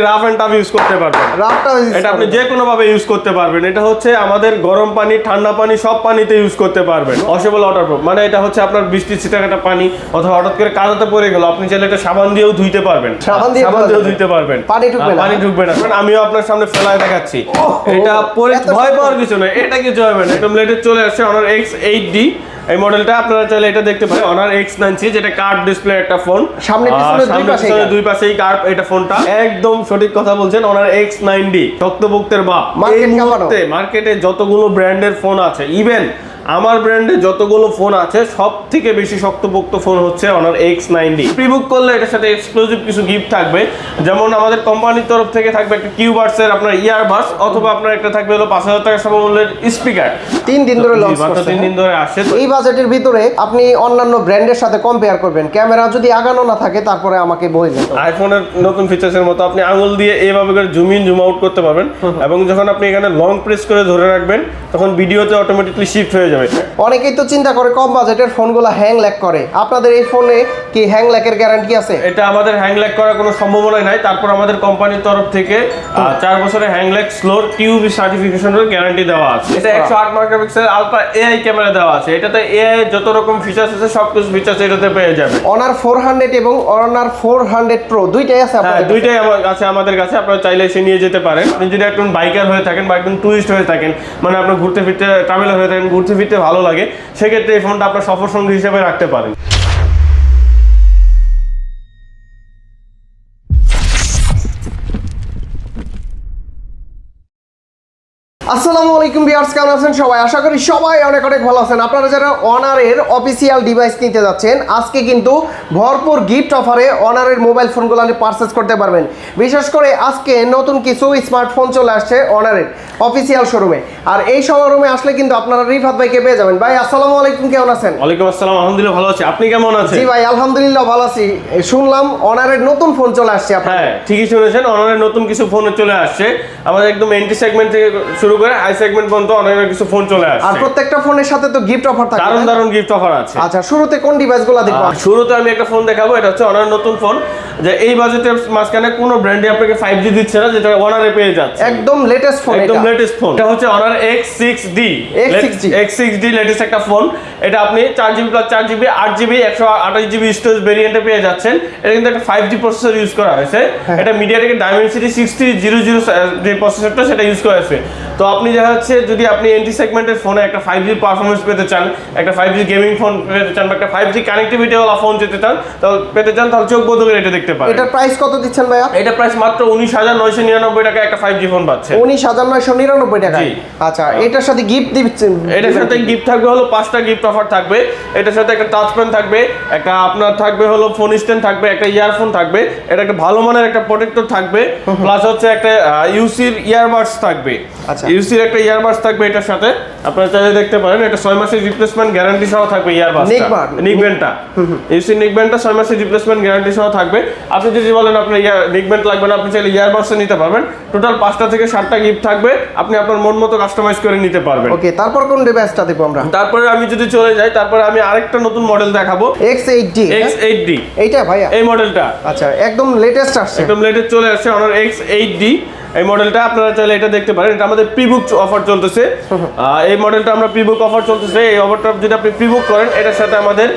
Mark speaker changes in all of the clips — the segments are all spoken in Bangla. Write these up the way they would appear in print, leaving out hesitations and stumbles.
Speaker 1: রাফ এন্ড টাফ ইউজ করতে পারবেন। এটা আপনি যে কোনো ভাবে ইউজ করতে পারবেন। এটা হচ্ছে আমাদের গরম পানি, ঠান্ডা পানি সব পানিতে ইউজ করতে পারবেন। ওয়াশেবল ওয়াটারপ্রুফ, মানে এটা হচ্ছে আপনার বৃষ্টির ছিটাকাটা পানি অথবা হঠাৎ করে কাদাতে পড়ে গেল, আপনি চাইলে এটা সাবান দিয়েও ধুইতে পারবেন। সাবান দিয়েও ধুইতে পারবেন, পানি ঢুকবে না। আমিও আপনার সামনে ফেলায় দেখাচ্ছি। এটা পরে ভয় পাওয়ার কিছু নয়, এটা কিছু হবে না। একদম লেটেস্ট চলে আসছে Honor X8D। এই মডেলটা আপনারা চাইলে এটা দেখতে পারেন Honor X9C, যেটা কার্ভ ডিসপ্লে একটা ফোন। সামনে পিছনে দুই পাশেই কার্ভ এটা ফোনটা। একদম সঠিক কথা বলছেন, Honor X9D শক্তপোক্তের বাপ। এই মুহূর্তে মার্কেটে যতগুলো ব্র্যান্ডের ফোন আছে, ইভেন আমার ব্র্যান্ডে যতগুলো ফোন আছে সব থেকে বেশি শক্তপোক্ত ফোন হচ্ছে Honor X9D। প্রিবুক করলে এটার সাথে এক্সক্লুসিভ কিছু গিফট থাকবে, যেমন আমাদের কোম্পানির তরফ থেকে থাকবে একটা কিউবার্স এর আপনার ইয়ারবাডস, অথবা আপনার একটা থাকবে হলো 5000 টাকা সমমূল্যের স্পিকার।
Speaker 2: 3 দিন ধরে লঞ্চ করছে,
Speaker 1: 3 দিন ধরে আসে।
Speaker 2: এই বাজেটের ভিতরে আপনি অন্যান্য ব্র্যান্ডের সাথে কম্পেয়ার করবেন, ক্যামেরা যদি আগানো না থাকে তারপরে আমাকে বলবেন।
Speaker 1: আইফোনের নতুন ফিচার্সের মতো আপনি আঙুল দিয়ে এইভাবে করে জুম ইন জুম আউট করতে পারবেন, এবং যখন আপনি এখানে লং প্রেস করে ধরে রাখবেন তখন ভিডিওতে অটোমেটিক্যালি শিফট হয়ে যাবে।
Speaker 2: অনেকেই তো চিন্তা করে কম বাজেটের ফোনগুলো হ্যাং ল্যাগ করে, আপনাদের এই ফোনে কি হ্যাং ল্যাগের গ্যারান্টি আছে?
Speaker 1: এটা আমাদের হ্যাং ল্যাগ করার কোনো সম্ভাবনা নাই। তারপর আমাদের কোম্পানির তরফ থেকে 4 বছরের হ্যাং ল্যাগ স্লোর টিউবি সার্টিফিকেশনের গ্যারান্টি দেওয়া আছে। এটা 108 মেগাপিক্সেল আলট্রা এআই ক্যামেরা দেওয়া আছে। এটাতে এআই যত রকম ফিচার্স আছে সবকিছু ফিচার্স এটাতে পেয়ে যাবেন।
Speaker 2: Honor 400 এবং Honor 400 Pro দুইটাই আছে আপনাদের?
Speaker 1: হ্যাঁ, দুইটাই আমাদের কাছে। আপনারা চাইলে এসে নিয়ে যেতে পারেন। আপনি যদি একজন বাইকার হয়ে থাকেন বা একজন টুরিস্ট হয়ে থাকেন, মানে আপনার ঘুরতে ফিরতে ট্রাভেলার হয়ে থাকেন, ঘুরতে ফিরতে ভালো লাগে, সেক্ষেত্রে এই ফোনটা আপনার সফর সঙ্গী হিসেবে রাখতে পারেন।
Speaker 2: আসসালামু আলাইকুম ভিউয়ার্স, কেমন আছেন সবাই? আশা করি সবাই অনেক অনেক ভালো আছেন। আপনারা যারা Honor-এর অফিসিয়াল ডিভাইস নিতে যাচ্ছেন, আজকে কিন্তু ভরপুর গিফট অফারে Honor-এর মোবাইল ফোনগুলো পারচেজ করতে পারবেন। বিশেষ করে আজকে নতুন কিছু স্মার্টফোন চলে আসছে Honor-এর অফিসিয়াল শোরুমে, আর এই শোরুমে আসলে কিন্তু আপনারা রিফাত ভাইকে পেয়ে যাবেন। ভাই আসসালামু আলাইকুম, কেমন আছেন?
Speaker 1: ওয়ালাইকুম আসসালাম, আলহামদুলিল্লাহ ভালো আছি। আপনি কেমন আছেন?
Speaker 2: জি ভাই আলহামদুলিল্লাহ ভালো আছি। শুনলাম Honor-এর নতুন ফোন চলে আসছে আপনাদের।
Speaker 1: হ্যাঁ, ঠিকই শুনেছেন, Honor-এর নতুন কিছু ফোন চলে আসছে। আমাদের একদম এন্ট্রি সেগমেন্ট থেকে শুরু করে হাই সেগমেন্ট পর্যন্ত অনেক কিছু ফোন চলে আসছে।
Speaker 2: আর প্রত্যেকটা ফোনের সাথে তো গিফট অফার থাকে,
Speaker 1: দারুণ গিফট অফার আছে।
Speaker 2: আচ্ছা, শুরুতে কোন ডিভাইসগুলো দেখব?
Speaker 1: শুরুতে আমি একটা ফোন দেখাবো। এটা হচ্ছে Honor নতুন ফোন, যে এই বাজেটের মাঝখানে কোনো ব্র্যান্ডই আপনাকে 5G দিচ্ছে না, যেটা Honor-এ পেয়ে যাচ্ছে।
Speaker 2: একদম লেটেস্ট ফোন,
Speaker 1: একদম লেটেস্ট ফোন। এটা হচ্ছে Honor X6D লেটেস্ট একটা ফোন। এটা আপনি 4GB plus 4GB 8GB 128GB storage ভেরিয়েন্টে পেয়ে যাচ্ছেন। এটা কিন্তু একটা 5G প্রসেসর ইউজ করা হয়েছে। এটা মিডিয়াটেকের Dimensity 6300 যে প্রসেসরটা সেটা ইউজ করা হয়েছে। তো আপনি দেখা যাচ্ছে যদি আপনি এন্ট্রি সেগমেন্টের ফোনে একটা 5G পারফরম্যান্স পেতে চান, একটা 5G গেমিং ফোন পেতে চান, বা একটা 5G কানেক্টিভিটি ওয়ালা ফোন তাহলে চোখ বন্ধ করে এটা দেখতে পারেন।
Speaker 2: এটার প্রাইস কত দিচ্ছেন ভাইয়া?
Speaker 1: এটা প্রাইস মাত্র 19,999 টাকা একটা 5G ফোন পাচ্ছে।
Speaker 2: 19,999 টাকা। আচ্ছা, এটার সাথে গিফট দিচ্ছেন?
Speaker 1: এটার সাথে গিফট থাকবে হলো 5টা গিফট অফার থাকবে। এটার সাথে একটা টাচ পেন থাকবে, একটা আপনার থাকবে হলো ফোন স্ট্যান্ড থাকবে, একটা ইয়ারফোন থাকবে, এটা একটা ভালো মানের একটা প্রোটেক্টর থাকবে, প্লাস হচ্ছে একটা ইউসির ইয়ারবাডস থাকবে। আচ্ছা, ইউসির একটা ইয়ারবাডস থাকবে এটার সাথে, আপনারা চাইলে দেখতে পারেন। এটা 6 মাসের রিপ্লেসমেন্ট গ্যারান্টি সহ থাকবে ইয়ারবাডসটা, নিকব্যান্ডটা। ইউসির নিকব্যান্ডটা 6 মাসের রিপ্লেসমেন্ট গ্যারান্টি সহ থাকবে। আপনি যদি বলেন আপনার নিকব্যান্ড লাগবে না, আপনি চাইলে ইয়ারবাডস নিতে পারবেন। টোটাল 5টা থেকে 7টা গিফট থাকবে, আপনি আপনার মন মতো কাস্টমাইজ করে নিতে পারবেন।
Speaker 2: ওকে, তারপর কোন ডিভাইসটা দেখব আমরা?
Speaker 1: তারপরে আমি যদি চলে যাই, তারপরে আমি আরেকটা নতুন মডেল দেখাবো,
Speaker 2: X8D। এইটা ভাইয়া?
Speaker 1: এই মডেলটা
Speaker 2: আচ্ছা, একদম লেটেস্ট আসছে,
Speaker 1: একদম লেটেস্ট চলে আসছে Honor X8D। এই মডেলটা আপনারা চাইলে এটা দেখতে পারেন। এটা আমাদের প্রিবুক অফার চলতেছে। এই মডেলটা আমরা প্রিবুক অফার চলতেছে। এই অফারটা যদি আপনি প্রিবুক করেন, এটার সাথে আমাদের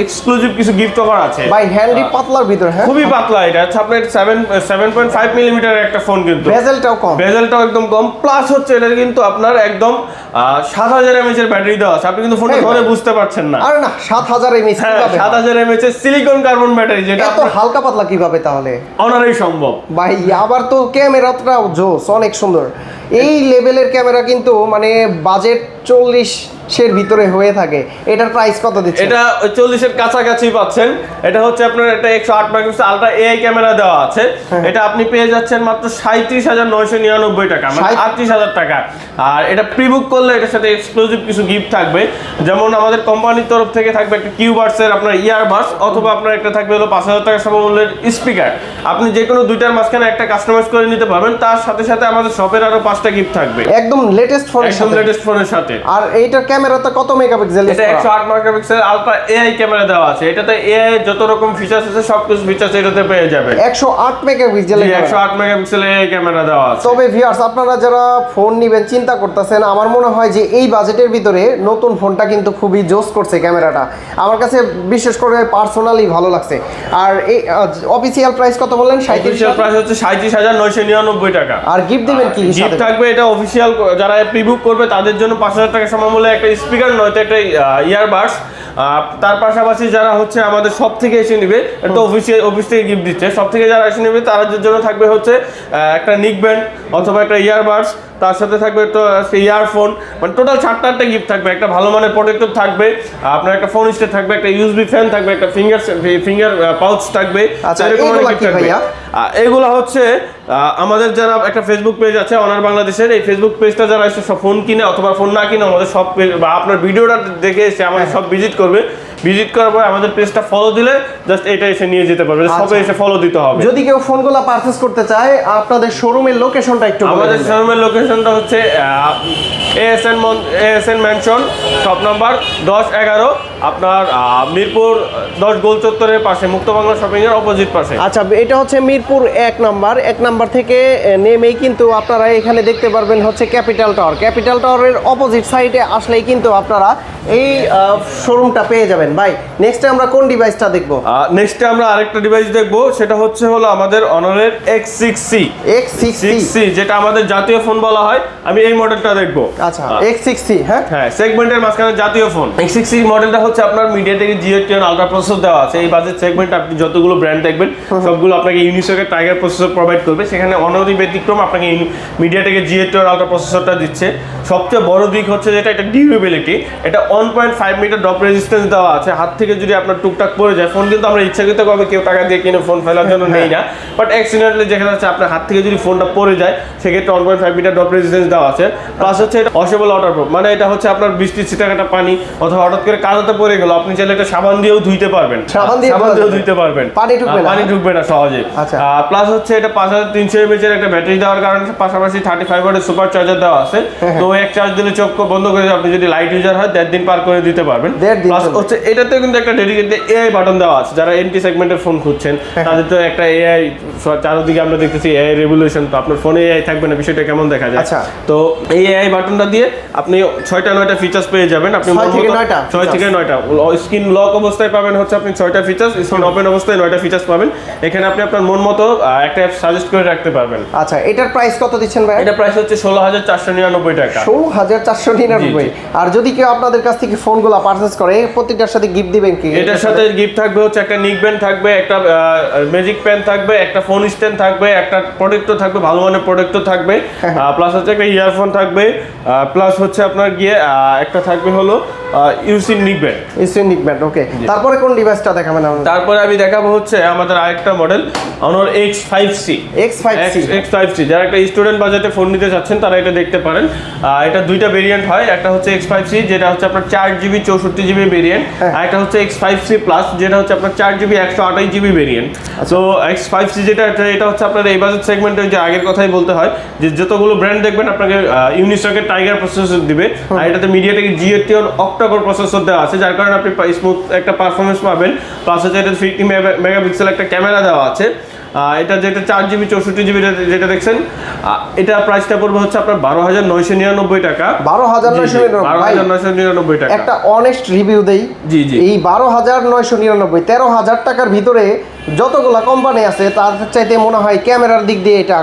Speaker 1: এক্সক্লুসিভ কিছু গিফট অফার আছে।
Speaker 2: ভাই হ্যান্ডি পাতলার ভিতর, হ্যাঁ
Speaker 1: খুবই পাতলা। এটা হচ্ছে আপনার 7.5 মিলিমিটারের একটা ফোন, কিন্তু বেজেলটাও একদম কম। প্লাস হচ্ছে এটা কিন্তু আপনার একদম 7000 mAh এর ব্যাটারি দেওয়া আছে। আপনি কিন্তু ফোনটা ধরে বুঝতে পারছেন না।
Speaker 2: আরে না, 7000 mAh?
Speaker 1: 7000 mAh এর সিলিকন কার্বন ব্যাটারি, যেটা
Speaker 2: এত হালকা পাতলা কিভাবে তাহলে?
Speaker 1: Honor-এই সম্ভব
Speaker 2: ভাই। আবার তো ক্যামেরাটাও জোস, অনেক সুন্দর। এই লেভেলের ক্যামেরা কিন্তু মানে বাজেট 40-এর ভিতরে হয়ে থাকে। এটার প্রাইস কত দিচ্ছেন?
Speaker 1: এটা 40-এর কাছাকাছি পাচ্ছেন। এটা হচ্ছে আপনার একটা 108 মেগাপিক্সেল আলট্রা এআই ক্যামেরা দেওয়া আছে। এটা আপনি পেয়ে যাচ্ছেন মাত্র 37,999 টাকা, মানে 38,000 টাকা। আর এটা প্রিবুক করলে এটার সাথে এক্সক্লুসিভ কিছু গিফট থাকবে, যেমন আমাদের কোম্পানির তরফ থেকে থাকবে একটা কিউবার্স এর আপনার ইয়ারবাডস, অথবা আপনার একটা থাকবে হলো 5000 টাকা সমমূল্যের স্পিকার। আপনি যে কোনো দুইটার মাঝখানে একটা কাস্টমাইজ করে নিতে পারবেন। তার সাথে সাথে আমাদের শপের আরো 5টা গিফট থাকবে,
Speaker 2: একদম লেটেস্ট ফোনের সাথে।
Speaker 1: লেটেস্ট ফোনের সাথে।
Speaker 2: আর এইটার ক্যামেরাতে কত মেগাপিক্সেল?
Speaker 1: এটা 108 মেগাপিক্সেল আলট্রা এআই ক্যামেরা দেওয়া আছে। এটাতে এআই যত রকম ফিচারস আছে সবকিছু ফিচারস এটাতে পেয়ে যাবেন।
Speaker 2: 108 মেগাপিক্সেল
Speaker 1: 108 মেগাপিক্সেল এআই ক্যামেরা দেওয়া আছে।
Speaker 2: তবে ভিউয়ার্স, আপনারা যারা ফোন নেবেন চিন্তা করতেছেন, আমার মনে হয় যে এই বাজেটের ভিতরে নতুন ফোনটা কিন্তু খুবই জোস করছে ক্যামেরাটা। আমার কাছে বিশেষ করে পার্সোনালি ভালো লাগছে। আর এই অফিসিয়াল প্রাইস কত বললেন?
Speaker 1: 37 প্রাইস হচ্ছে 37,999 টাকা।
Speaker 2: আর গিফট দিবেন কি?
Speaker 1: গিফট থাকবে, এটা অফিসিয়াল যারা প্রিবুক করবে তাদের জন্য 5,000 টাকা সমমূল্যে একটা স্পিকার নয়তো একটা ইয়ারবাডস। তার পাশাপাশি যারা হচ্ছে আমাদের সব থেকে এসে নেবে, একটা অফিস থেকে গিফট দিচ্ছে, সব থেকে যারা এসে নেবে তাদের জন্য থাকবে হচ্ছে একটা নিক ব্যান্ড অথবা একটা ইয়ারবাডস, তার সাথে থাকবে তো ইয়ারফোন, মানে টোটাল 4টা গিফট থাকবে। একটা ভালো মানের প্রোটেক্টর থাকবে, আপনার একটা ফোন স্টে থাকবে, একটা ইউএসবি ফ্যান থাকবে, একটা ফিঙ্গার পাউচ থাকবে।
Speaker 2: আচ্ছা, এগুলা কি ভাইয়া?
Speaker 1: এগুলো হচ্ছে আমাদের যারা একটা ফেসবুক পেজ আছে অনার বাংলাদেশের, এই ফেসবুক পেজটা যারা এসে সব ফোন কিনে অথবা ফোন না কিনে আমাদের সব বা আপনার ভিডিওটা দেখে এসে আমাদের সব ভিজিট করবে, ভিজিট করার পর আমাদের পেজটা ফলো দিলে জাস্ট এটা এসে নিয়ে যেতে পারবে। সবে এসে ফলো দিতে হবে।
Speaker 2: যদি কেউ ফোনগুলো পারচেজ করতে চায়, আপনাদের শোরুমের লোকেশনটা একটু বলে দিন।
Speaker 1: আমাদের শোরুমের লোকেশনটা হচ্ছে এএসএন ম্যানশন, শপ নাম্বার 10-11, আপনার মিরপুর 10 গোল চত্বরের পাশে, মুক্ত বাংলা শপিং এর অপোজিট পাশে।
Speaker 2: আচ্ছা, এটা হচ্ছে মিরপুর 1 নাম্বার থেকে নেমেই কিন্তু আপনারা এখানে দেখতে পারবেন হচ্ছে ক্যাপিটাল টাওয়ারের অপোজিট সাইডে আসলেই কিন্তু আপনারা এই শোরুমটা পেয়ে যাবেন। ভাই, নেক্সটে আমরা কোন ডিভাইসটা দেখবো?
Speaker 1: নেক্সটে আমরা আরেকটা ডিভাইস দেখবো, সেটা হচ্ছে হলো আমাদের অনারের X6C, যেটা আমাদের জাতীয় ফোন বলা হয়। আমি এই মডেলটা দেখবো।
Speaker 2: আচ্ছা, X6C,
Speaker 1: হ্যাঁ, সেগমেন্টের মাঝখানে জাতীয় ফোন। X6C মডেলটা হচ্ছে আপনার মিডিয়াটেক G10 আলট্রা প্রসেসর দেওয়া আছে। এই বাজেট সেগমেন্ট আপনি যতগুলো ব্র্যান্ড দেখবেন সবগুলো আপনাকে ইউনিসকের টাইগার প্রসেসর প্রোভাইড করবে। সেখানে অনবরত ব্যতিক্রম আপনাকে মিডিয়াটেক G10 আলট্রা প্রসেসরটা দিচ্ছে। সবচেয়ে বড় দিক হচ্ছে যেটা এটা ডিউরেবিলিটি। এটা 1.5 মিটার ড্রপ রেজিস্ট্যান্স দেওয়া আছে। হাত থেকে যদি আপনার টুকটাক পড়ে যায়, ফোন কিন্তু আমরা ইচ্ছাকৃতভাবে কেউ টাকা দিয়ে কিনে ফোন ফেলার জন্য নেই না, বাট অ্যাক্সিডেন্টালি দেখা যাচ্ছে আপনার হাত থেকে যদি ফোনটা পড়ে যায় সেক্ষেত্রে 1.5 মিটার ড্রপ রেজিস্ট্যান্স দেওয়া আছে। প্লাস হচ্ছে এটা ওয়াশেবল ওয়াটারপ্রুফ, মানে এটা হচ্ছে আপনার বৃষ্টির ছিটাকাটা পানি অথবা হঠাৎ করে কাদাতে পড়ে গেল, আপনি চাইলে এটা সাবান দিয়েও ধুইতে পারবেন, পানি ঢুকবে না সহজে। প্লাস হচ্ছে এটা 5300 mAh এর একটা ব্যাটারি দেওয়ার কারণে পাশাপাশি 35 ওয়াটের সুপার চার্জার দেওয়া আছে। তো এক চার্জ দিলে চোখ বন্ধ করে আপনি যদি লাইট ইউজার হয় 1.5 দিন পার করে দিতে পারবেন। প্লাস হচ্ছে এটাতে কিন্তু একটা ডেডিকেটেড এআই বাটন দেওয়া আছে। যারা এন্টি সেগমেন্টের ফোন খুঁজছেন তাদের তো একটা এআই চারদিকে আমরা দেখতেছি এআই রেভলিউশন, তো আপনার ফোনে এআই থাকবে না, বিষয়টা কেমন দেখা যায়। তো এই এআই বাটনটা দিয়ে আপনি 6টা-9টা ফিচার্স পেয়ে যাবেন। আপনি 6 থেকে 9টা স্ক্রিন লক অবস্থায় পাবেন হচ্ছে আপনি 6টা ফিচার্স, স্ক্রিন ওপেন অবস্থায় 9টা ফিচার্স পাবেন। এখানে আপনি আপনার মন মতো একটা অ্যাপ সাজেস্ট করে রাখতে পারবেন।
Speaker 2: আচ্ছা, এটার প্রাইস কত দিচ্ছেন ভাই?
Speaker 1: এটা প্রাইস হচ্ছে 16,499 টাকা।
Speaker 2: 16,499। আর যদি কেউ আপনাদের কাছ থেকে ফোনগুলো পারচেজ করে, প্রত্যেকটার সাথে গিফট দিবেন কি?
Speaker 1: এটার সাথে গিফট থাকবে হচ্ছে একটা নিক ব্যান্ড থাকবে, একটা ম্যাজিক পেন থাকবে, একটা ফোন স্ট্যান্ড থাকবে, একটা প্রোটেক্টর থাকবে, ভালো মানের প্রোটেক্টর থাকবে, প্লাস হচ্ছে একটা ইয়ারফোন থাকবে, প্লাস হচ্ছে আপনার গিয়ে একটা থাকবে হলো ইউসিন নিক ব্যান্ড। ওকে, তারপরে কোন ডিভাইসটা দেখাবেন আমাদের? তারপরে আমি দেখাবো হচ্ছে আমাদের আরেকটা মডেল Honor X5C। যারা একটা স্টুডেন্ট বাজেটে ফোন নিতে চাচ্ছেন তারা এটা দেখতে পারেন। এটা দুইটা ভেরিয়েন্ট হয়, একটা হচ্ছে X5C যেটা হচ্ছে আপনার 4GB 64GB ভেরিয়েন্ট, আর একটা হচ্ছে X5C প্লাস যেটা হচ্ছে আপনার 4GB 128GB ভেরিয়েন্ট। তো X5C যেটা এটা হচ্ছে আপনার এই বাজেট সেগমেন্টে যে আগের কথাই বলতে হয় যে যতগুলো ব্র্যান্ড দেখবেন আপনাকে ইউনিসকের টাইগার প্রসেসর দিবে, আর এটাতে মিডিয়াটেক G10 অক্টা-কোর প্রসেসর দেওয়া আছে, যার কারণে আপনি স্মুথ একটা পারফরমেন্স পাবেন। প্লাস হচ্ছে এটা 50 মেগাপিক্সেল একটা ক্যামেরা দেওয়া আছে। এটা যেটা 4GB 64GB যেটা দেখছেন, এটা প্রাইসটা পড়বে হচ্ছে আপনার 12,999 টাকা। 12,999 টাকা।
Speaker 2: একটা অনেস্ট রিভিউ দেই, এই 12,999 13,000 টাকার ভিতরে যতগুলা কোম্পানি আছে তার চাইতে মনে হয় ক্যামেরার দিক দিয়ে এটা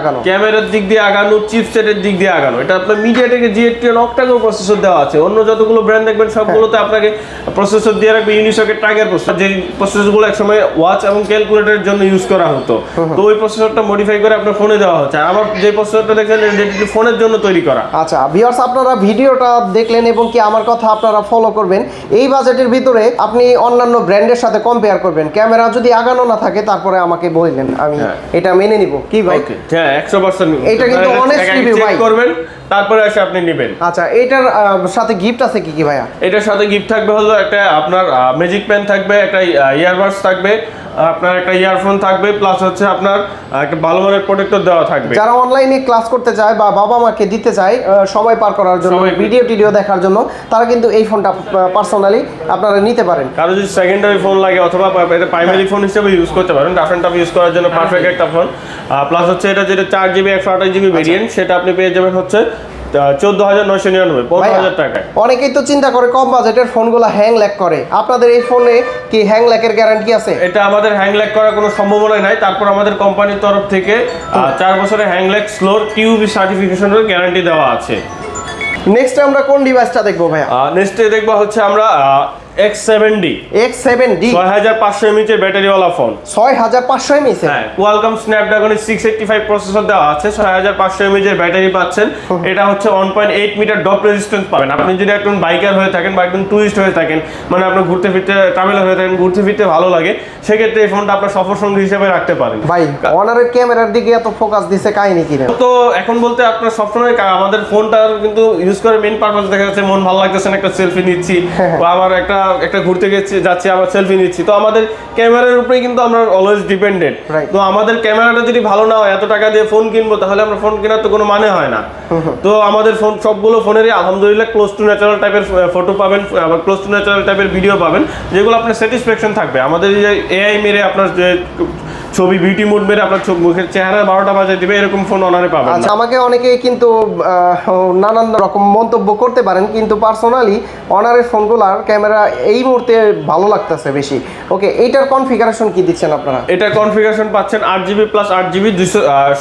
Speaker 2: আগানো, চিপসেটের দিক দিয়ে আগানো। এটা আপনার মিডিয়াটেকের G10 অক্টা-কোর প্রসেসর দেওয়া আছে। অন্য যতগুলো ব্র্যান্ড দেখবেন সবগুলোতে আপনাকে প্রসেসর দিয়ে রাখবে ইউনিসকের টাইগার প্রসেসর, যে প্রসেসরগুলো একসময় ওয়াচ এবং ক্যালকুলেটরের জন্য ইউজ করা হতো। তো ওই প্রসেসরটা মডিফাই করে আপনার ফোনে দেওয়া হচ্ছে। আর আমার যে প্রসেসরটা দেখেন এটা ফোনের জন্য তৈরি করা। আচ্ছা ভিউয়ার্স, আপনারা ভিডিওটা দেখলেন এবং কি আমার কথা আপনারা ফলো করবেন। এই বাজেটের ভিতরে আপনি অন্যান্য ব্র্যান্ডের সাথে কম্পেয়ার করবেন। ক্যামেরা যদি আগানো না থাকে তারপরে আমাকে বললেন, আমি এটা মেনে নিব। কি ভাই? হ্যাঁ, 100%। এটা কিন্তু অনেস্ট রিভিউ ভাই, করবেন তারপরে এসে আপনি নেবেন। আচ্ছা, এটার সাথে গিফট আছে কি কি ভাইয়া? এটার সাথে গিফট থাকবে হলো একটা আপনার ম্যাজিক পেন থাকবে, একটা ইয়ারবাডস থাকবে,
Speaker 1: আপনার একটা ইয়ারফোন থাকবে, প্লাস হচ্ছে আপনার একটা ভালো মানের প্রোটেক্টর দেওয়া থাকবে।
Speaker 2: যারা অনলাইনে ক্লাস করতে চায় বা বাবা মাকে দিতে চায় সময় পার করার জন্য, ভিডিও দেখার জন্য, তারা কিন্তু এই ফোনটা পার্সোনালি আপনারা নিতে পারেন।
Speaker 1: কারো যদি সেকেন্ডারি ফোন লাগে অথবা এটা প্রাইমারি ফোন হিসেবে ইউজ করতে পারেন, রাফ এন্ড টাফ ইউজ করার জন্য পারফেক্ট একটা ফোন। প্লাস হচ্ছে এটা যেটা 4GB 128GB ভেরিয়েন্ট, সেটা আপনি পেয়ে যাবেন হচ্ছে 14,999, 15,000 টাকায়।
Speaker 2: অনেকেই তো চিন্তা করে কম বাজেটের ফোনগুলো হ্যাং ল্যাগ করে, আপনাদের এই ফোনে কি হ্যাং ল্যাগের গ্যারান্টি আছে?
Speaker 1: এটা আমাদের হ্যাং ল্যাগ করার কোনো সম্ভাবনা নাই। তারপর আমাদের কোম্পানির তরফ থেকে 4 বছরের হ্যাং ল্যাগ স্লোর টিউবি সার্টিফিকেশনের গ্যারান্টি দেওয়া আছে।
Speaker 2: নেক্সট আমরা কোন ডিভাইসটা দেখবো ভাইয়া?
Speaker 1: নেক্সটে দেখবো হচ্ছে আমরা X7D 6500 mAh এর ব্যাটারিওয়ালা ফোন।
Speaker 2: 6500 mAh?
Speaker 1: হ্যাঁ, কোয়ালকম স্ন্যাপড্রাগনের 685 প্রসেসর দেওয়া আছে, 6500 mAh এর ব্যাটারি পাচ্ছেন। এটা হচ্ছে 1.8 মিটার ড্রপ রেজিস্ট্যান্স পাবেন। আপনি যদি একজন বাইকার হয়ে থাকেন বা একজন টুরিস্ট হয়ে থাকেন, মানে আপনি ঘুরতে ফিরতে ট্রাভেলার হয়ে থাকেন, ঘুরতে ফিরতে ভালো লাগে, সেক্ষেত্রে এই ফোনটা আপনার সফর সঙ্গী হিসেবে রাখতে পারেন।
Speaker 2: ভাই অনারের ক্যামেরার দিকে এত ফোকাস দিছে কাহিনী কি না?
Speaker 1: তো এখন বলতে আপনার সবসময় আমাদের ফোনটার কিন্তু ইউজ করে মেইন পারপাস দেখা যাচ্ছে মন ভালো লাগতেছে না, একটা সেলফি নিচ্ছি, বা আমার একটা ঘুরতে যাচ্ছি আবার সেলফি নিচ্ছি, তো আমাদের ক্যামেরার উপরেই কিন্তু আমরা অলওয়েজ ডিপেন্ডেন্ট। তো আমাদের ক্যামেরাটা যদি ভালো না হয়, এত টাকা দিয়ে ফোন কিনবো, তাহলে আমরা ফোন কেনার তো কোনো মানে হয় না। তো আমাদের ফোন সবগুলো ফোনেরই আলহামদুলিল্লাহ ক্লোজ টু ন্যাচারাল টাইপের ফটো পাবেন, আবার ক্লোজ টু ন্যাচারাল টাইপের ভিডিও পাবেন, যেগুলো আপনার স্যাটিসফ্যাকশন থাকবে। আমাদের এই যে এআই মেরে আপনার যে ছবি বিউটি মোড মেরে আপনার মুখের চেহারা 12টা বাজিয়ে দিবে, এরকম ফোন অনারে পাবেন।
Speaker 2: আচ্ছা, আমাকে অনেকে কিন্তু নানান রকম মন্তব্য করতে পারেন, কিন্তু পার্সোনালি অনারের ফোনগুলোর ক্যামেরা এই মুহূর্তে ভালো লাগতেছে বেশি। ওকে, এইটার কনফিগারেশন কি দিচ্ছেন আপনারা?
Speaker 1: এটা কনফিগারেশন পাচ্ছেন 8GB plus 8GB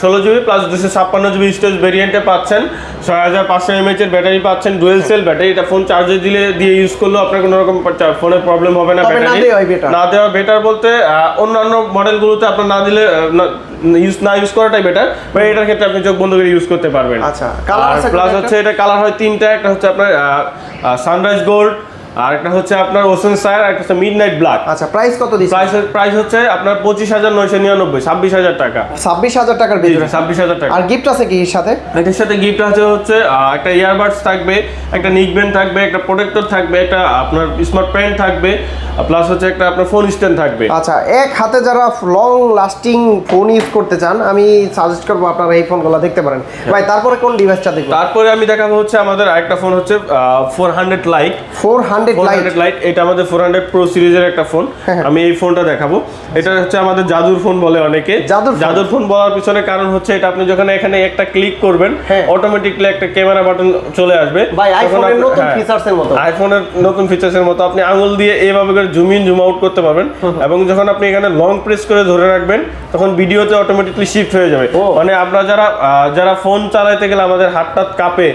Speaker 1: 16GB plus 256GB storage ভেরিয়েন্টে পাচ্ছেন। 6500 mAh এর ব্যাটারি পাচ্ছেন, ডুয়েল সেল ব্যাটারি। এটা ফোন চার্জে দিয়ে ইউজ করলেও আপনার কোনো রকম ফোনের প্রবলেম হবে না। ব্যাটারি না দেওয়া বেটার বলতে অন্যান্য মডেলগুলোতে আপনার না দিলে ইউজ করাটাই বেটার, বা এটার ক্ষেত্রে আপনি চোখ বন্ধ করে ইউজ করতে পারবেন।
Speaker 2: আচ্ছা, কালার আছে
Speaker 1: প্লাস হচ্ছে এটা কালার হয় 3টা, একটা হচ্ছে আপনার সানরাইজ গোল্ড, আর একটা হচ্ছে আপনার ওশান সায়ার, আর একটা হচ্ছে মিডনাইট ব্ল্যাক।
Speaker 2: আচ্ছা, প্রাইস কত দিচ্ছেন?
Speaker 1: প্রাইস হচ্ছে আপনার 25,999, 26,000 টাকা।
Speaker 2: 26,000 টাকার ভিতরে?
Speaker 1: 26,000 টাকা।
Speaker 2: আর গিফট আছে কি এর সাথে?
Speaker 1: এটার সাথে গিফট আছে হচ্ছে একটা ইয়ারবাডস থাকবে, একটা নিকব্যান্ড থাকবে, একটা প্রোটেক্টর থাকবে, একটা আপনার স্মার্ট পেন থাকবে, প্লাস হচ্ছে একটা আপনার ফোন স্ট্যান্ড থাকবে।
Speaker 2: আচ্ছা, এক হাতে যারা লং লাস্টিং ফোন ইউজ করতে চান, আমি সাজেস্ট করবো আপনারা এই ফোনগুলো দেখতে পারেন। ভাই তারপরে কোন ডিভাইসটা দেখবো?
Speaker 1: তারপরে আমি দেখাবো হচ্ছে আমাদের আরেকটা ফোন হচ্ছে 400 লাইট। 400 লাইট, এটা আমাদের 400 প্রো সিরিজের একটা ফোন। আমি এই ফোনটা দেখাবো। এটা হচ্ছে আমাদের জাদুর ফোন বলে অনেকে। জাদুর ফোন বলার পিছনে কারণ হচ্ছে এটা আপনি যখন এখানে একটা ক্লিক করবেন, অটোমেটিকলি একটা ক্যামেরা বাটন চলে আসবে।
Speaker 2: ভাই আইফোনের নতুন ফিচারসের মতো,
Speaker 1: আইফোনের নতুন ফিচারসের মতো আপনি আঙুল দিয়ে এইভাবে করে জুম ইন জুম আউট করতে পারবেন, এবং যখন আপনি এখানে লং প্রেস করে ধরে রাখবেন, তখন ভিডিওতে অটোমেটিকলি শিফট হয়ে যাবে। মানে আমরা যারা ফোন চালাতে গেলে আমাদের হাতটা কাঁপে,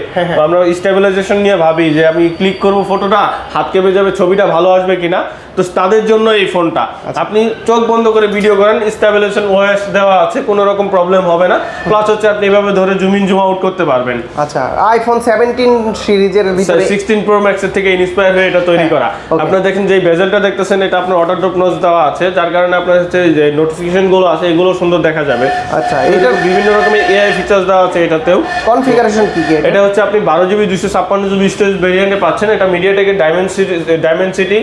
Speaker 1: আমরা স্টেবিলাইজেশন নিয়ে ভাবি যে আমি ক্লিক করব ফটোটা, হাত কেঁপে যাবে, ছবিটা ভালো আসবে কিনা, তো তাদের জন্য এই ফোনটা। আপনি চোখ বন্ধ করে ভিডিও করেন, স্টেবিলাইজেশন ওএস দেওয়া আছে, কোনো রকম প্রবলেম হবে না। প্লাস হচ্ছে আপনি এভাবে ধরে জুম ইন জুম আউট করতে পারবেন।
Speaker 2: আচ্ছা, আইফোন 17 সিরিজের ভিতরে
Speaker 1: 16 প্রো ম্যাক্স এর থেকে ইন্সপায়ার হয়ে এটা তৈরি করা। আপনারা দেখেন যে বেজেলটা দেখতেছেন, এটা আপনার অটো ড্রপ নোজ দেওয়া আছে, যার কারণে আপনার হচ্ছে যে নোটিফিকেশন গুলো আছে এগুলো সুন্দর দেখা যাবে।
Speaker 2: আচ্ছা,
Speaker 1: এটার বিভিন্ন রকমের এআই ফিচারস দেওয়া আছে এটাতেও।
Speaker 2: কনফিগারেশন কি কি?
Speaker 1: এটা হচ্ছে আপনি 12GB 256GB স্টোরেজ ভেরিয়েন্টে পাচ্ছেন। এটা মিডিয়াটেকের ডায়মেনসিটি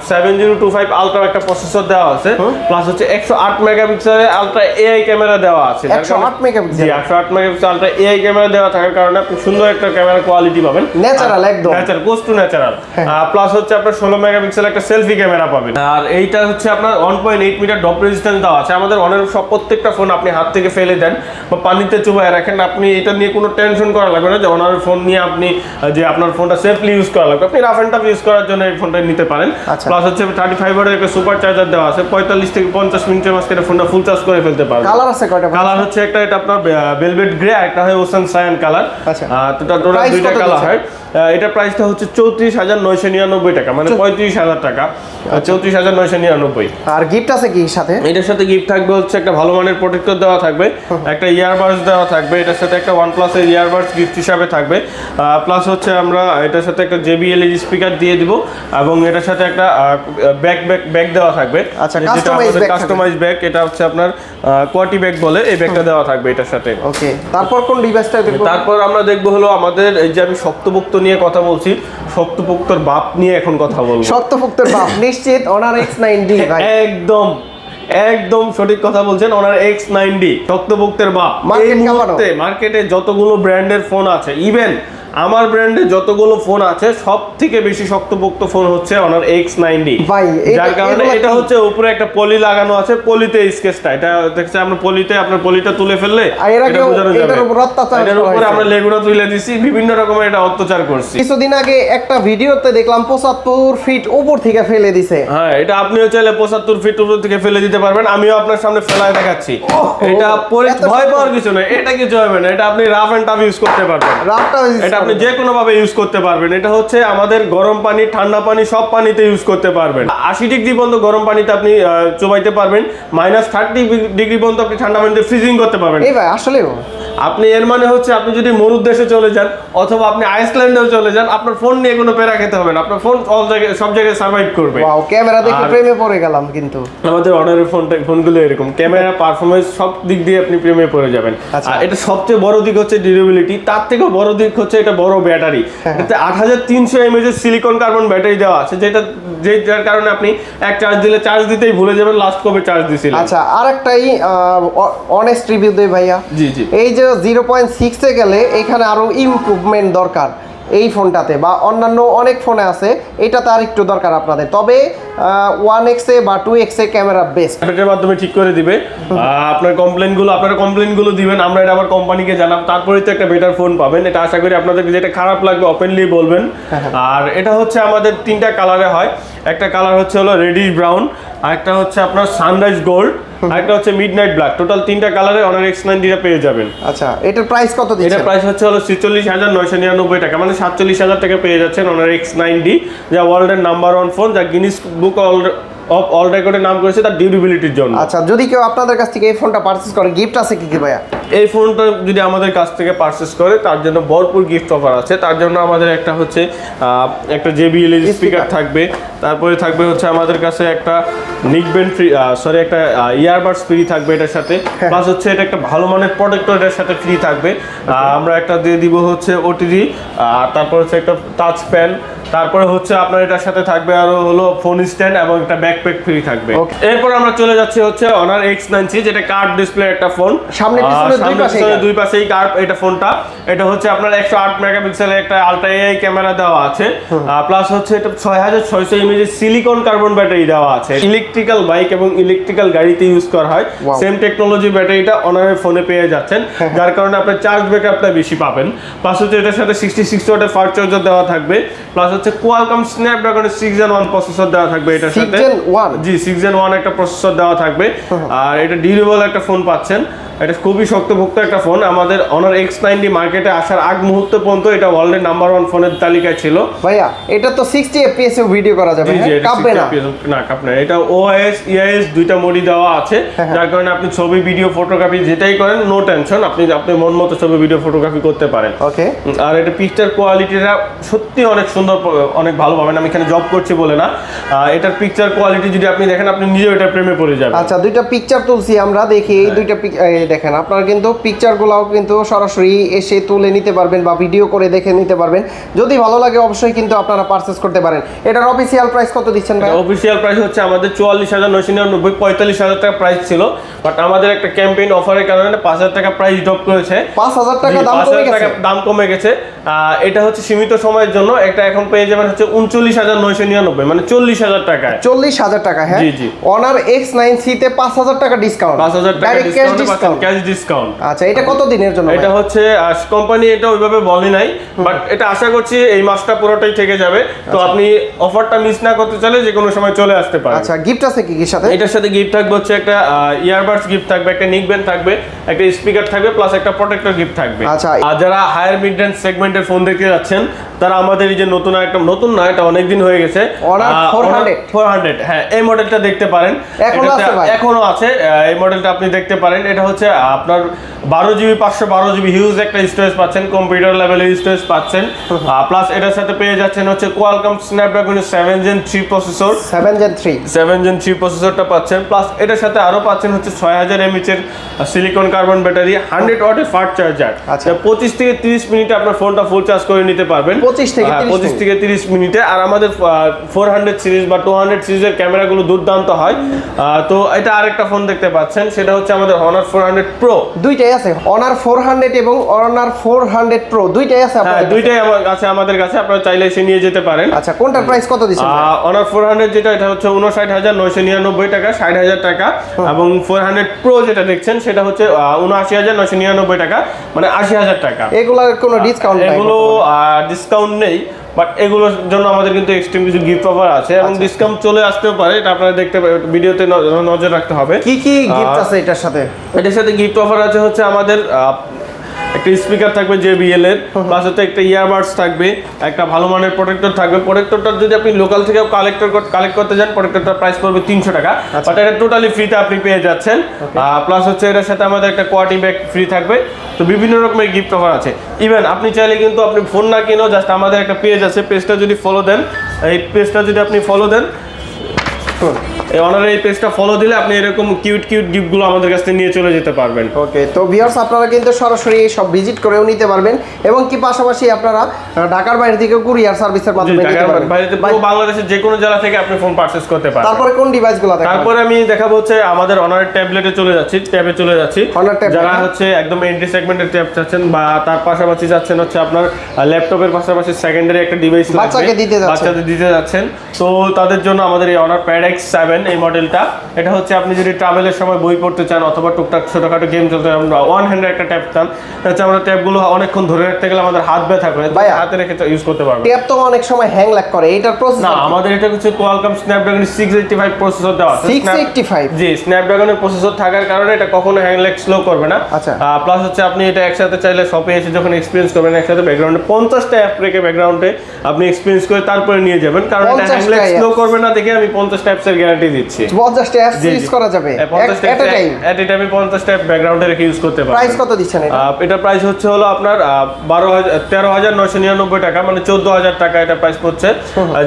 Speaker 1: 7025 আলট্রা একটা প্রসেসর দেওয়া আছে, প্লাস হচ্ছে 108 মেগাপিক্সেলের আলট্রা এআই ক্যামেরা দেওয়া আছে।
Speaker 2: 108 megapixel?
Speaker 1: 108 megapixel ultra AI camera দেওয়া থাকার কারণে আপনি সুন্দর একটা ক্যামেরা কোয়ালিটি পাবেন,
Speaker 2: ন্যাচারাল, একদম
Speaker 1: natural, close two natural. Plus হচ্ছে আপনার 16 মেগাপিক্সেল একটা সেলফি ক্যামেরা পাবেন। আর এইটা হচ্ছে আপনার 1.8 মিটার ড্রপ রেজিস্ট্যান্স দেওয়া আছে। আমাদের অনেক প্রত্যেকটা ফোন আপনি হাত থেকে ফেলে দেন বা পানিতে চুবায় রাখেন, আপনি এটা নিয়ে কোনো টেনশন করা লাগবে না যে ওনার ফোন নিয়ে আপনি যে আপনার ফোনটা সেফলি ইউজ করা লাগবে। আপনি রাফ এন্ড টাফ ইউজ করার জন্য এই ফোনটা নিতে পারেন। প্লাস হচ্ছে 35 ওয়াটের একটা সুপার চার্জার দেওয়া আছে, 45 থেকে 50 মিনিটের মাঝখানে ফোনটা ফুল চার্জ করে ফেলতে পারবেন।
Speaker 2: কালার আছে কয়টা?
Speaker 1: কালার হচ্ছে একটা এটা আপনার ভেলভেট গ্রে, একটা হয় ওশান সায়ান কালার।
Speaker 2: আচ্ছা,
Speaker 1: তো টোটাল দুইটা কালার হয়। এটা প্রাইসটা হচ্ছে 34,999 টাকা, মানে 35,000 টাকা, 34,999।
Speaker 2: আর গিফট আছে কি সাথে?
Speaker 1: এটার সাথে গিফট থাকবে হচ্ছে একটা ভালো মানের প্রোটেক্টর দেওয়া থাকবে, একটা ইয়ারবাডস দেওয়া থাকবে, এটার সাথে একটা OnePlus এর ইয়ারবাডস গিফট হিসাবে থাকবে। প্লাস হচ্ছে আমরা এটার সাথে একটা JBL এর স্পিকার দিয়ে দিব, এবং এটার সাথে একটা ব্যাগ দেওয়া থাকবে।
Speaker 2: আচ্ছা,
Speaker 1: কাস্টমাইজ ব্যাগ, এটা হচ্ছে আপনার কোয়াটি ব্যাগ বলে, এই ব্যাগটা দেওয়া থাকবে এটার সাথে।
Speaker 2: ওকে, তারপর কোন ডিভাইসটা দেখব?
Speaker 1: তারপর আমরা দেখব হলো আমাদের এই যে আমি শক্তপোক্ত নিয়ে কথা বলছি, শক্তপোক্তর বাপ নিয়ে এখন কথা বলবো।
Speaker 2: শক্তপোক্তর বাপ নিশ্চিত অনার X9D ভাই,
Speaker 1: একদম একদম সঠিক কথা বলছেন। অনার X90 শক্তপোক্তের বাপ। এই মুহূর্তে মার্কেটে যতগুলো ব্র্যান্ডের ফোন আছে, ইভেন আমার ব্র্যান্ডে যতগুলো ফোন আছে সব থেকে বেশি শক্তপোক্ত ফোন হচ্ছে অনার X90
Speaker 2: ভাই।
Speaker 1: যার কারণে এটা হচ্ছে উপরে একটা পলি লাগানো আছে, পলিতে স্কেচটা, এটা দেখছে আমরা পলিতে, আপনার পলিটা তুলে ফেললে এটা বোঝানো যাবে এটার উপরে আমরা লেগুনা তুলে দিছি, বিভিন্ন রকমের এটা অত্যাচার করছি।
Speaker 2: কিছুদিন আগে একটা ভিডিওতে দেখলাম 75 ফিট উপর থেকে ফেলে দিছে।
Speaker 1: হ্যাঁ, এটা আপনিও চাইলে 75 ফিট উপর থেকে ফেলে দিতে পারবেন, আমিও আপনার সামনে ফেলায় দেখাচ্ছি। এটা ভয় পাওয়ার কিছু নেই, এটা কিছু হবে না, এটা আপনি রাফ এন্ড টাফ ইউজ করতে পারবেন। এটা আপনি যে কোনো ভাবে ইউজ করতে পারবেন। এটা হচ্ছে আমাদের গরম পানি, ঠান্ডা পানি সব পানিতে ইউজ করতে পারবেন। 80 ডিগ্রি পর্যন্ত গরম পানিতে আপনি চুবাইতে পারবেন, -30 ডিগ্রি পর্যন্ত আপনি ঠান্ডা পানিতে ফ্রিজিং করতে পারবেন।
Speaker 2: এই ভাই আসলে
Speaker 1: আপনি এর মানে হচ্ছে আপনি যদি মরুর দেশে চলে যান অথবা আপনি আইসল্যান্ডেও চলে যান, আপনার ফোন নিয়ে কোনো প্যারা খেতে হবে না, আপনার ফোন সব জায়গায় সার্ভাইভ করবে।
Speaker 2: ওয়াও, ক্যামেরা দেখে প্রেমে পড়ে গেলাম। কিন্তু
Speaker 1: আমাদের অনারের ফোনগুলো এরকম, ক্যামেরা পারফরম্যান্স সব দিক দিয়ে আপনি প্রেমে পড়ে যাবেন। আর এটা সবচেয়ে বড় দিক হচ্ছে ডিউরেবিলিটি, তার থেকেও বড় দিক হচ্ছে এটা বড় ব্যাটারি। এতে 8300 mAh এর সিলিকন কার্বন ব্যাটারি দেওয়া আছে, যার কারণে আপনি এক চার্জ দিলে চার্জ দিতেই ভুলে যাবেন লাস্ট কবে চার্জ দিছিলেন।
Speaker 2: আচ্ছা, আরেকটাই অনেস্ট রিভিউ দেই ভাইয়া।
Speaker 1: জি জি,
Speaker 2: এই যে 0.6 এ গেলে এখানে আরো ইমপ্রুভমেন্ট দরকার এই ফোনটাতে, বা অন্যান্য অনেক ফোনে আছে, এটাতে আর একটু দরকার আপনাদের। তবে 1x এ বা 2x এ ক্যামেরা বেস্ট,
Speaker 1: এটার মাধ্যমে ঠিক করে দিবে। আপনারা কমপ্লেইনগুলো দিবেন, আমরা এটা আবার কোম্পানিকে জানাব, তারপরে তো একটা বেটার ফোন পাবেন। এটা আশা করি আপনাদের যেটা খারাপ লাগবে ওপেনলি বলবেন। আর এটা হচ্ছে আমাদের 3টা কালারে হয়, একটা কালার হচ্ছে হলো রেডিশ ব্রাউন, আরেকটা হচ্ছে আপনার সানরাইজ গোল্ড, আরেকটা হচ্ছে মিডনাইট ব্ল্যাক। টোটাল 3টা কালারে অনার X90 টা পেয়ে যাবেন।
Speaker 2: আচ্ছা, এটার প্রাইস কত দিচ্ছেন?
Speaker 1: এটার প্রাইস হচ্ছে হলো 46,999 টাকা, মানে 47,000 টাকা পেয়ে যাচ্ছেন অনার X90, যা ওয়ার্ল্ডের নাম্বার 1 ফোন, যা গিনিস বুক অফ অল রেকর্ডের নাম করেছে তার ডিউরেবিলিটির জন্য।
Speaker 2: আচ্ছা, যদি কেউ আপনাদের কাছ থেকে এই ফোনটা পারচেজ করে, গিফট আছে কি কি ভাইয়া?
Speaker 1: এই ফোনটা যদি আমাদের কাছ থেকে পারচেজ করে তার জন্য ভরপুর গিফট অফার আছে। তার জন্য আমাদের একটা হচ্ছে একটা JBL স্পিকার থাকবে, তারপরে থাকবে হচ্ছে আমাদের কাছে একটা নিকব্যান্ড ফ্রি, একটা ইয়ারবাডস ফ্রি থাকবে এটার সাথে, প্লাস হচ্ছে এটা একটা ভালো মানের প্রোটেক্টর এটার সাথে ফ্রি থাকবে। আমরা একটা দিয়ে দিব হচ্ছে OTG, তারপর হচ্ছে একটা টাচ প্যান, তারপরে হচ্ছে আপনার এটার সাথে থাকবে আরো হলো ফোন স্ট্যান্ড এবং একটা ব্যাকপ্যাক ফ্রি থাকবে। এরপর আমরা চলে যাচ্ছি হচ্ছে অনার X90, যেটা কার্ভ ডিসপ্লে একটা ফোন, সামনে পিছনে দুই পাশেই কার্ভ এটা ফোনটা। এটা হচ্ছে আপনার 108 মেগাপিক্সেলের একটা আলট্রা AI ক্যামেরা দেওয়া আছে, প্লাস হচ্ছে এটা 6600 mAh সিলিকন কার্বন ব্যাটারি দেওয়া আছে। ইলেকট্রিক্যাল বাইক এবং ইলেকট্রিক্যাল গাড়িতে ইউজ করা হয়, সেম টেকনোলজি ব্যাটারিটা অনারের ফোনে পেয়ে যাচ্ছেন, যার কারণে আপনার চার্জ ব্যাকআপটা বেশি পাবেন। প্লাস হচ্ছে এটার সাথে 66 ওয়াটের ফাস্ট চার্জার দেওয়া থাকবে, প্লাস হচ্ছে কোয়ালকম স্ন্যাপড্রাগন 6 Gen 1 প্রসেসর দেওয়া থাকবে এটার সাথে। 6 Gen 1 একটা প্রসেসর দেওয়া থাকবে। আর এটা ডিউরেবল একটা ফোন পাচ্ছেন, এটা খুবই শক্তপোক্ত একটা ফোন। আমাদের অনার X90 মার্কেটে আসার আগ মুহূর্ত পর্যন্ত এটা ওয়ার্ল্ডের নাম্বার 1 ফোনের তালিকায় ছিল।
Speaker 2: ভাইয়া, এটা তো 60 fps এ ভিডিও করা যাবে, কাঁপবে না?
Speaker 1: না, কাঁপবে না। এটা OIS EIS দুইটা মোডই দেওয়া আছে, যার কারণে আপনি ছবি, ভিডিও, ফটোগ্রাফি যেটাই করেন নো টেনশন, আপনি আপনার মন মতো ছবি, ভিডিও, ফটোগ্রাফি করতে পারেন।
Speaker 2: ওকে।
Speaker 1: আর এটা পিকচার কোয়ালিটিটা সত্যি অনেক সুন্দর, অনেক ভালো পাবেন। আমি এখানে জব করছি বলে না, এটার পিকচার কোয়ালিটি যদি আপনি দেখেন আপনি নিজেও এটা প্রেমে পড়ে যাবেন।
Speaker 2: আচ্ছা, দুইটা পিকচার তুলছি আমরা, দেখি এই দুইটা দেখেন, আপনারা কিন্তু পিকচারগুলোও কিন্তু সরাসরি এসে তুলে নিতে পারবেন বা ভিডিও করে দেখে নিতে পারবেন। যদি ভালো লাগে অবশ্যই কিন্তু আপনারা পারচেজ করতে পারেন। এটার অফিসিয়াল প্রাইস কত দিচ্ছেন ভাই?
Speaker 1: অফিসিয়াল প্রাইস হচ্ছে আমাদের 44,999, 45,000 টাকা প্রাইস ছিল, বাট আমাদের একটা ক্যাম্পেইন অফারের কারণে 5,000 টাকা প্রাইস ড্রপ করেছে।
Speaker 2: 5,000 টাকা দাম কমে গেছে।
Speaker 1: এটা হচ্ছে সীমিত সময়ের জন্য, এটা এখন পেয়ে যাবেন হচ্ছে 39,999, মানে 40,000 টাকায়।
Speaker 2: 40,000 টাকা, হ্যাঁ।
Speaker 1: জি জি,
Speaker 2: অনার X9C তে 5,000 টাকা ডিসকাউন্ট,
Speaker 1: 5,000 টাকা ডিসকাউন্ট, ক্যাশ ডিসকাউন্ট।
Speaker 2: আচ্ছা, এটা কত দিনের জন্য?
Speaker 1: এটা হচ্ছে কোম্পানি এটা ওইভাবে বলে নাই, বাট এটা আশা করছি এই মাসটা পুরোটাই থেকে যাবে। তো আপনি অফারটা মিস না করতে চাইলে যে কোনো সময় চলে আসতে পারেন।
Speaker 2: আচ্ছা, গিফট আছে কি কি সাথে?
Speaker 1: এটার সাথে গিফট থাকবে হচ্ছে একটা ইয়ারবাডস গিফট থাকবে, একটা নিকব্যান্ড থাকবে, একটা স্পিকার থাকবে, প্লাস একটা প্রোটেক্টর গিফট থাকবে।
Speaker 2: আচ্ছা,
Speaker 1: আর যারা হায়ার মিড রেঞ্জ সেগমেন্টের ফোন দেখতে যাচ্ছেন তারা আমাদের এই যে নতুন না, এটা অনেক দিন হয়ে গেছে,
Speaker 2: অনার 400,
Speaker 1: হ্যাঁ, এই মডেলটা দেখতে পারেন, এখনো আছে। এই মডেলটা আপনি দেখতে পারেন। এটা হচ্ছে হচ্ছে আপনার 12GB 512GB হিউজ একটা স্টোরেজ পাচ্ছেন, কম্পিউটার লেভেলের স্টোরেজ পাচ্ছেন। প্লাস এটার সাথে পেয়ে যাচ্ছেন হচ্ছে Qualcomm Snapdragon 7 Gen 3 processor, 7 Gen 3 প্রসেসরটা পাচ্ছেন। প্লাস এটার সাথে আরো পাচ্ছেন হচ্ছে 6000 mAh এর সিলিকন কার্বন ব্যাটারি, 100 ওয়াটের ফাস্ট চার্জার। 25 থেকে 30 মিনিটে আপনার ফোনটা ফুল চার্জ করে নিতে পারবেন, 25 থেকে 30 মিনিটে। আর আমাদের 400 সিরিজ বা 200 সিরিজের ক্যামেরাগুলো দুর্দান্ত হয়। তো এটা আরেকটা ফোন দেখতে পাচ্ছেন, সেটা হচ্ছে আমাদের Honor 400 Pro।
Speaker 2: দুইটাই আছে, Honor 400 এবং Honor 400 Pro দুইটাই আছে আপনাদের?
Speaker 1: হ্যাঁ, দুইটাই আমাদের কাছে, আপনারা চাইলে এসে নিয়ে যেতে পারেন।
Speaker 2: আচ্ছা, কোনটার প্রাইস কত দিচ্ছেন?
Speaker 1: Honor 400 যেটা, এটা হচ্ছে 59,999 টাকা, 60,000 টাকা। এবং 400 Pro যেটা দেখছেন সেটা হচ্ছে 79,999 টাকা, মানে 80,000 টাকা।
Speaker 2: এগুলোর কোনো ডিসকাউন্ট নাই?
Speaker 1: এগুলো ডিসকাউন্ট নেই, বাট এগুলোর জন্য আমাদের কিন্তু এক্সট্রিম কিছু গিফট অফার আছে এবং ডিসকাউন্ট চলে আসতেও পারে, এটা আপনারা দেখতে ভিডিওতে নজর রাখতে হবে।
Speaker 2: কি কি গিফট আছে এটার সাথে?
Speaker 1: এটার সাথে গিফট অফার আছে হচ্ছে আমাদের একটা স্পিকার থাকবে JBL এর, প্লাস হচ্ছে একটা ইয়ারবাডস থাকবে, একটা ভালো মানের প্রোটেক্টর থাকবে। প্রোটেক্টরটা যদি আপনি লোকাল থেকে কালেক্ট করতে যান, প্রোটেক্টরটার প্রাইস পড়বে 300 টাকা, বাট এটা টোটালি ফ্রিতে আপনি পেয়ে যাচ্ছেন। প্লাস হচ্ছে এটার সাথে আমাদের একটা কোয়ার্টি ব্যাগ ফ্রি থাকবে। তো বিভিন্ন রকমের গিফট অফার আছে। ইভেন আপনি চাইলে কিন্তু আপনি ফোন না কিনেও জাস্ট আমাদের একটা পেজ আছে, পেজটা যদি ফলো দেন, এই পেজটা যদি আপনি ফলো দেন, এই অনারের এই পেজটা ফলো দিলে আপনি এরকম কিউট গিফটগুলো আমাদের কাছ থেকে নিয়ে চলে যেতে পারবেন।
Speaker 2: ওকে, তো ভিউয়ার্স আপনারা কিন্তু সরাসরি সব ভিজিট করেও নিতে পারবেন এবং কি পাশাপাশি আপনারা ঢাকার বাইরে থেকে কুরিয়ার সার্ভিসের মাধ্যমে নিতে পারবেন।
Speaker 1: পুরো বাংলাদেশের যে কোনো জেলা থেকে আপনি ফোন পারচেজ করতে পারবেন।
Speaker 2: তারপরে কোন ডিভাইসগুলো দেখাবো? তারপরে
Speaker 1: আমি দেখাবো হচ্ছে আমাদের অনারের ট্যাবলেটে চলে যাচ্ছি, যারা হচ্ছে একদম এন্ট্রি সেগমেন্টের ট্যাব চাচ্ছেন বা তার পাশাপাশি যাচ্ছেন হচ্ছে আপনার ল্যাপটপের পাশাপাশি সেকেন্ডারি একটা ডিভাইস
Speaker 2: বাচ্চাদের
Speaker 1: দিতে যাচ্ছেন, তো তাদের জন্য আমাদের এই অনার প্যাড X7 এই মডেলটা। এটা হচ্ছে আপনি যদি ট্রাভেলের সময় বই পড়তে চান অথবা টুকটাক ছোটখাটো গেম চলতে চান, ওয়ান হ্যান্ডের একটা ট্যাব চান, হচ্ছে আমরা ট্যাবগুলো অনেকক্ষণ ধরে রাখতে গেলে আমাদের হাত ব্যথা করে, হাতে রেখে ইউজ করতে পারবেন।
Speaker 2: ট্যাব তো অনেক সময় হ্যাং লাগ করে, এটার প্রসেসর
Speaker 1: না, আমাদের এটা হচ্ছে কোয়ালকম স্ন্যাপড্রাগন 685 প্রসেসর দেওয়া আছে।
Speaker 2: 685? জি,
Speaker 1: স্ন্যাপড্রাগনের প্রসেসর থাকার কারণে এটা কখনো হ্যাং ল্যাগ স্লো করবে না।
Speaker 2: আচ্ছা,
Speaker 1: প্লাস হচ্ছে আপনি এটা একসাথে চাইলে শপে এসে যখন এক্সপেরিয়েন্স করবেন, একসাথে ব্যাকগ্রাউন্ডে 50টা অ্যাপ রেখে ব্যাকগ্রাউন্ডে আপনি এক্সপেরিয়েন্স করে তারপরে নিয়ে যাবেন, কারণ এটা হ্যাং ল্যাগ স্লো করবে না দেখে আমি 50টা অ্যাপসের গ্যারান্টি দিচ্ছি।
Speaker 2: 50টা অ্যাপস ইউজ করা যাবে এট আ টাইম?
Speaker 1: এট আ টাইমে 50টা অ্যাপ ব্যাকগ্রাউন্ডে রেখে ইউজ করতে পারবেন।
Speaker 2: প্রাইস কত দিচ্ছেন এটা?
Speaker 1: এটা প্রাইস হচ্ছে হলো আপনার 13,999 টাকা, মানে 14,000 টাকা এটা প্রাইস পড়ছে,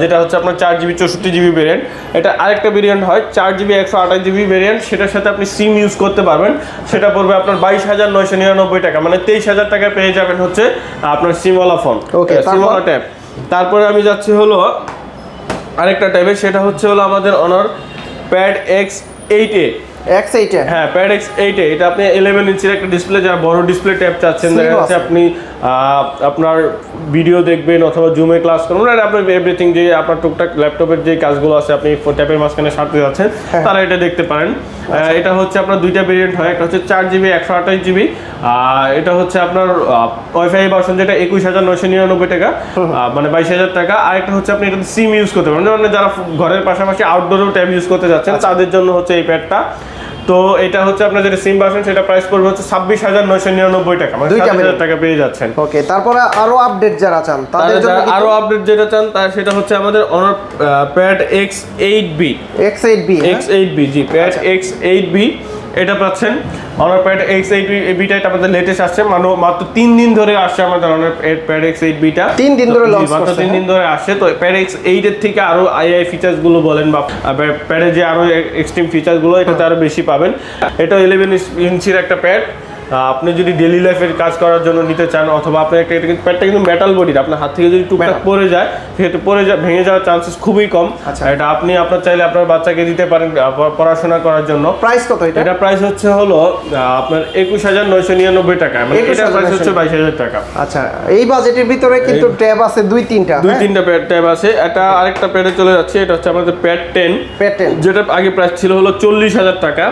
Speaker 1: যেটা হচ্ছে আপনার 4GB 64GB ভেরিয়েন্ট। এটা আরেকটা ভেরিয়েন্ট হয় 4GB 128GB ভেরিয়েন্ট, সেটার সাথে আপনি সিম ইউজ করতে পারবেন, সেটা পড়বে আপনার 22,999 টাকা, মানে 23,000 টাকা পেয়ে যাবেন হচ্ছে আপনার সিমওয়ালা ফোন, সিমওয়ালা ট্যাব। তারপরে আমি যাচ্ছি হলো আরেকটা ট্যাবে, সেটা হচ্ছে হলো আমাদের অনার প্যাড X8A। হ্যাঁ, প্যাড X8A, এটা আপনি 11 ইঞ্চির একটা ডিসপ্লে, যারা বড় ডিসপ্লে ট্যাব চাচ্ছেন, আপনি আপনার ভিডিও দেখবেন অথবা জুমে ক্লাস করবেন, আর আপনার এভরিথিং যে আপনার টুকটাক ল্যাপটপের যে কাজগুলো আছে আপনি ট্যাবের মাঝখানে সারতে যাচ্ছেন, তারা এটা দেখতে পারেন। এটা হচ্ছে আপনার দুইটা ভেরিয়েন্ট হয়, একটা হচ্ছে 4GB 128GB, এটা হচ্ছে আপনার ওয়াইফাই ভার্সন, যেটা 21,999 টাকা, মানে 22,000 টাকা। আর একটা হচ্ছে আপনি এটা সিম ইউজ করতে পারেন, মানে যারা ঘরের পাশাপাশি আউটডোরেও ট্যাব ইউজ করতে যাচ্ছেন তাদের জন্য হচ্ছে এই প্যাডটা। তো এটা হচ্ছে আপনার যেটা সিম ভার্সন, সেটা প্রাইস পড়বে হচ্ছে 26,999 টাকা, মানে 7,000 টাকা পেয়ে যাচ্ছেন।
Speaker 2: ওকে, তারপরে আরো আপডেট যারা চান তাদের জন্য
Speaker 1: আরো আপডেট যেটা চান সেটা হচ্ছে আমাদের অনার প্যাড X8B। X8B, জি, প্যাড X8B এটা পাচ্ছেন। অনার প্যাড X8B টা আমাদের লেটেস্ট আসছে, মানে মাত্র 3 দিন ধরে আসছে আমাদের অনার প্যাড X8B টা, 3 দিন ধরে লঞ্চ করছে, মাত্র 3 দিন ধরে আসছে। তো প্যাড X8 এর থেকে আরো AI ফিচারস গুলো বলেন বা প্যাডে যে আরো এক্সট্রিম ফিচারস গুলো, এটাতে আরো বেশি পাবেন। এটা 11 ইঞ্চির একটা প্যাড, আপনি যদি ডেইলি লাইফের কাজ করার জন্য নিতে চান, অথবা আপনার একটা প্যাডটা কিন্তু মেটাল বডির, আপনার হাত থেকে যদি টুকটাক পড়ে যায় সেক্ষেত্রে ভেঙে যাওয়ার চান্সেস খুবই কম। এটা আপনি আপনার চাইলে আপনার বাচ্চাকে দিতে পারেন পড়াশোনা করার জন্য।
Speaker 2: প্রাইস কত এটা?
Speaker 1: এটা প্রাইস হচ্ছে হলো আপনার 21,999 টাকা, মানে এটা প্রাইস হচ্ছে 22,000 টাকা।
Speaker 2: আচ্ছা, এই বাজেটের ভিতরে কিন্তু ট্যাব আছে দুই-তিনটা
Speaker 1: ট্যাব আছে। এটা আরেকটা প্যাডে চলে যাচ্ছে, এটা হচ্ছে আমাদের প্যাড 10, যেটা আগে প্রাইস ছিল হলো 40,000 টাকা।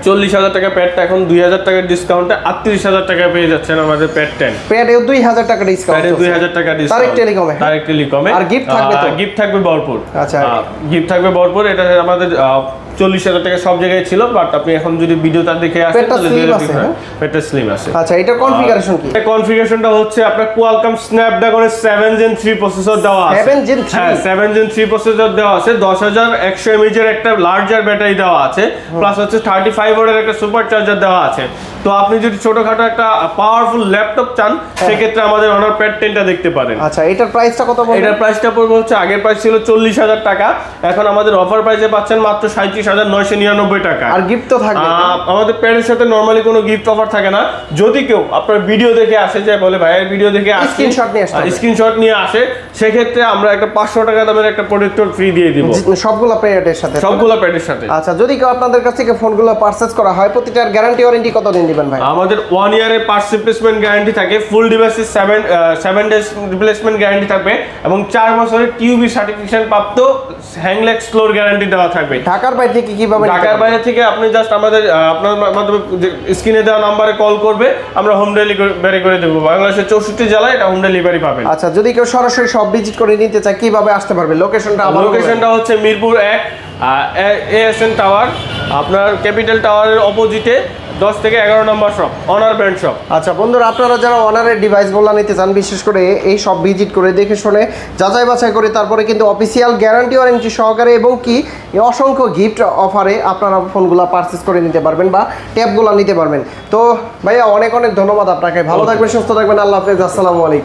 Speaker 1: 40,000 টাকা প্যাডটা এখন 2,000 টাকার ডিসকাউন্টে 38,000 টাকা পেয়ে যাচ্ছেন আমাদের প্যাড 10।
Speaker 2: প্যাডেও 2,000 টাকা ডিসকাউন্ট,
Speaker 1: প্যাডে 2,000 টাকা ডিসকাউন্ট ডাইরেক্ট টেলিকমে।
Speaker 2: আর গিফট থাকবে তো?
Speaker 1: গিফট থাকবে ভরপুর।
Speaker 2: আচ্ছা,
Speaker 1: গিফট থাকবে ভরপুর। এটা আমাদের 40,000 টাকা সব জায়গায় ছিল, বাট আপনি এখন যদি ভিডিওটা দেখে আসেন
Speaker 2: পেটটা
Speaker 1: তাহলে
Speaker 2: slim আছে, হ্যাঁ?
Speaker 1: পেটটা স্লিম আছে।
Speaker 2: আচ্ছা, এটার কনফিগারেশন কি?
Speaker 1: এই কনফিগারেশনটা হচ্ছে আপনার কোয়ালকম স্ন্যাপড্রাগনের 7 Gen 3 প্রসেসর দেওয়া আছে।
Speaker 2: 7 Gen 3?
Speaker 1: হ্যাঁ, 7 Gen 3 প্রসেসর দেওয়া আছে, 10,100 mAh এর একটা লার্জার ব্যাটারি দেওয়া আছে, প্লাস হচ্ছে 35 ওয়াটের একটা সুপার চার্জার দেওয়া আছে। তো আপনি যদি ছোটখাটো একটা পাওয়ারফুল ল্যাপটপ চান, সেক্ষেত্রে আমাদের অনার প্যাড 10টা দেখতে পারেন।
Speaker 2: আচ্ছা, এটার প্রাইসটা কত বলবেন?
Speaker 1: এটার প্রাইসটা পড়বে হচ্ছে, আগের প্রাইস ছিল 40,000 টাকা, এখন আমাদের অফার প্রাইসে পাচ্ছেন মাত্র 37,999 টাকা।
Speaker 2: আর গিফট তো থাকবে?
Speaker 1: আমাদের প্যাডের সাথে নরমালি কোনো গিফট অফার থাকে না। যদি কেউ আপনার ভিডিও দেখে আসে, যায় বলে ভাইয়ের ভিডিও দেখে আসে,
Speaker 2: স্ক্রিনশট নিয়ে আসতে হবে।
Speaker 1: স্ক্রিনশট নিয়ে আসে, সেক্ষেত্রে আমরা একটা 500 টাকা দামের একটা প্রোটেক্টর ফ্রি দিয়ে দিব
Speaker 2: সবগুলো প্যাডের সাথে?
Speaker 1: সবগুলো প্যাডের সাথে।
Speaker 2: আচ্ছা, যদি কেউ আপনাদের কাছ থেকে ফোনগুলো পারচেজ করা হয়, প্রতিটার গ্যারান্টি ওয়ারেন্টি কতদিন দিবেন ভাই?
Speaker 1: আমাদের 1 ইয়ারের পার্টস রিপ্লেসমেন্ট গ্যারান্টি থাকে, ফুল ডিভাইসের 7 ডেজ রিপ্লেসমেন্ট গ্যারান্টি থাকবে, এবং 4 বছরের টিউবি সার্টিফিকেশন প্রাপ্ত হ্যাংলেক্স ফ্লোর গ্যারান্টি দেওয়া থাকবে।
Speaker 2: ঢাকার বাইরে থেকে কিভাবে?
Speaker 1: ঢাকার বাইরে থেকে আপনি জাস্ট আমাদের আপনার মাধ্যমে স্ক্রিনে দেওয়া নাম্বারে কল করবে, আমরা হোম ডেলিভারি করে দেবো। বাংলাদেশের 64 জেলায় এটা হোম ডেলিভারি পাবেন।
Speaker 2: আচ্ছা, যদি কেউ সরাসরি সব ভিজিট করে নিতে চায়, কিভাবে আসতে পারবে? লোকেশনটা আবার?
Speaker 1: লোকেশনটা হচ্ছে মিরপুর 1 ASN টাওয়ার, আপনার ক্যাপিটাল টাওয়ারের অপোজিটে 10 থেকে 11 নম্বর শপ, অনার ব্র্যান্ড শপ।
Speaker 2: আচ্ছা বন্ধুরা, আপনারা যারা অনারের ডিভাইসগুলো নিতে চান, বিশেষ করে এই সব ভিজিট করে দেখে শুনে যাচাই বাছাই করে তারপরে কিন্তু অফিসিয়াল গ্যারান্টি ওয়ারেন্টি সহকারে এবং কি অসংখ্য গিফট অফারে আপনারা ফোনগুলো পারচেস করে নিতে পারবেন বা ট্যাবগুলো নিতে পারবেন। তো ভাইয়া, অনেক অনেক ধন্যবাদ আপনাকে। ভালো থাকবেন, সুস্থ থাকবেন। আল্লাহ হাফেজ, আসসালামু আলাইকুম।